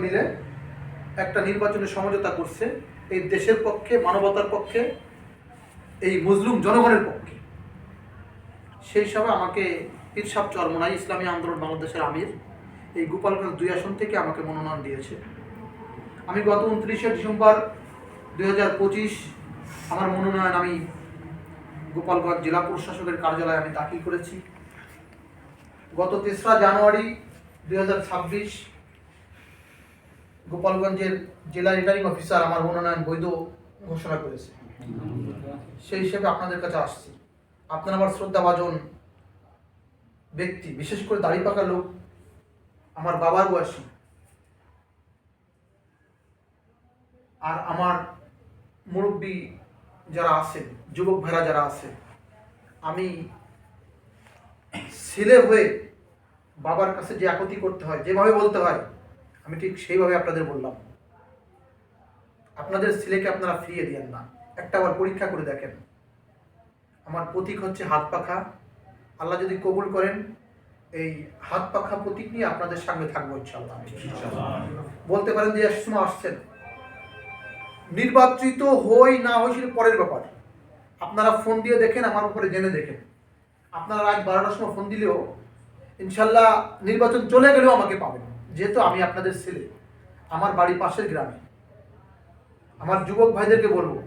মিলে একটা নির্বাচনের সমঝোতা করছে এই দেশের পক্ষে, মানবতার পক্ষে, এই মজলুম জনগণের পক্ষে। সেই হিসাবে আমাকে পীর সাহেব চরমোনাই ইসলামী আন্দোলন বাংলাদেশের আমির এই গোপালগঞ্জ 2 আসন থেকে আমাকে মনোনয়ন দিয়েছে। আমি গত 29শে ডিসেম্বর 2025 আমার মনোনয়ন আমি গোপালগঞ্জ জেলা প্রশাসকের কার্যালয়ে আমি দাখিল করেছি। গত 3রা জানুয়ারি 2026 গোপালগঞ্জের জেলা রিটার্নিং অফিসার আমার মনোনয়ন বৈধ ঘোষণা করেছে। সেই হিসেবে আপনাদের কাছে আসছি। আপনারা আমার শ্রদ্ধাভাজন ব্যক্তি, বিশেষ করে দাড়ি পাকা লোক, আমার বাবার বয়সী আর আমার মুরব্বী যারা আছেন, যুবক ভাইরা যারা আছে, আমি ছেলে হয়ে বাবার কাছে যে একতি করতে হয়, যেভাবে বলতে হয়, আমি ঠিক সেইভাবে আপনাদের বললাম। আপনাদের ছেলেকে আপনারা ফিরিয়ে দিয়েন না, একটা বার পরীক্ষা করে দেখেন। আমার প্রতীক হচ্ছে হাত পাখা। আল্লাহ যদি কবুল করেন এই হাত পাখা প্রতীক নিয়ে আপনাদের সামনে থাকবো ইনশাআল্লাহ। বলতে পারেন যে সময় আসছেন, নির্বাচিত হই না হই সেটা পরের ব্যাপার। আপনারা ফোন দিয়ে দেখেন, আমার উপরে জেনে দেখেন। আপনারা রাত 12টার সময় ফোন দিলেও ইনশাল্লাহ নির্বাচন চলে গেলেও আমাকে পাবেন, যেহেতু আমি আপনাদের ছেলে, আমার বাড়ি পাশের গ্রামে। আমার যুবক ভাইদেরকে বলবো,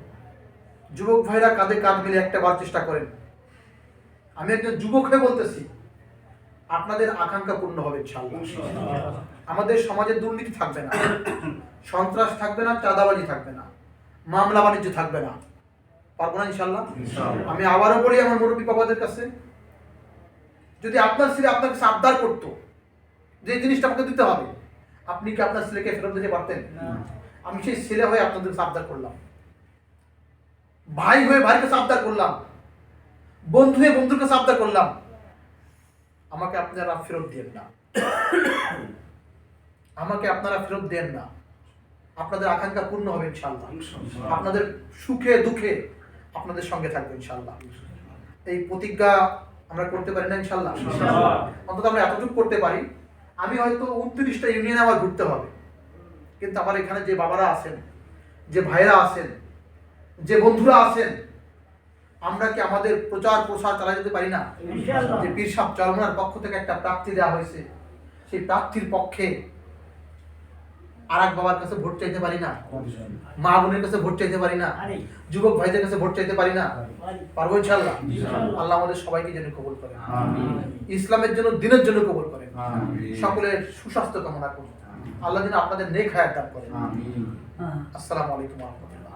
যুবক ভাইরা কাঁধে কাঁধ মিলে একটা বার চেষ্টা করেন। আমি একজন যুবক হয়ে বলতেছি, আপনাদের আকাঙ্ক্ষা পূর্ণ হবে ইনশাআল্লাহ। আমাদের সমাজে দুর্নীতি থাকবে না, সন্ত্রাস থাকবে না, চাঁদাবাজি থাকবে না, মামলা বাণিজ্য থাকবে না। পারবো না ইনশাআল্লাহ? আমি আবারও বলি আমার মুরব্বী বাবাদের কাছে, যদি আপনার ছেলে আপনাকে আবদার করতো যে এই জিনিসটা আমাকে দিতে হবে, আপনি কি আপনার ছেলেকে ফেরত দিতে পারতেন? আমি সেই ছেলে হয়ে আপনাদের কাছে আবদার করলাম, ভাই হয়ে ভাইয়ের কাছে আবদার করলাম, বন্ধু হয়ে বন্ধুর কাছে আবদার করলাম, আমাকে আপনারা ফেরত দেন না, আমাকে আপনারা ফেরত দেন না। আপনাদের আকাঙ্ক্ষা পূর্ণ হবে ইনশাআল্লাহ। আপনাদের সুখে দুঃখে আপনাদের সঙ্গে থাকবে ইনশাআল্লাহ। এই প্রতিজ্ঞা আমরা করতে পারি না ইনশাআল্লাহ? অন্তত আমরা এতটুকু করতে পারি, আমি হয়তো 29টা ইউনিয়নে আমার ঘুরতে হবে, কিন্তু আমার এখানে যে বাবারা আছেন, যে ভাইরা আছেন, যে বন্ধুরা আছেন, আমরা কি আমাদের প্রচার প্রসার চালাই যেতে পারি না? যে পীর সাহেব চরমোনার পক্ষ থেকে একটা প্রার্থী দেওয়া হয়েছে, সেই প্রার্থীর পক্ষে আর এক বাবার কাছে ভোট চাইতে পারি না? মা বোনের কাছে ভোট চাইতে পারি না? যুবক ভাইদের কাছে ভোট চাইতে পারি না? পারবো ইনশাআল্লাহ। আল্লাহ আমাদের সবাইকে যেন কবুল করেন, ইসলামের জন্য, দিনের জন্য কবুল করেন। সকলের সুস্বাস্থ্য কামনা করি। আল্লাহ যেন আপনাদের নেক হায়াত দান করেন। আসসালামু আলাইকুম ওয়া রাহমাতুল্লাহ।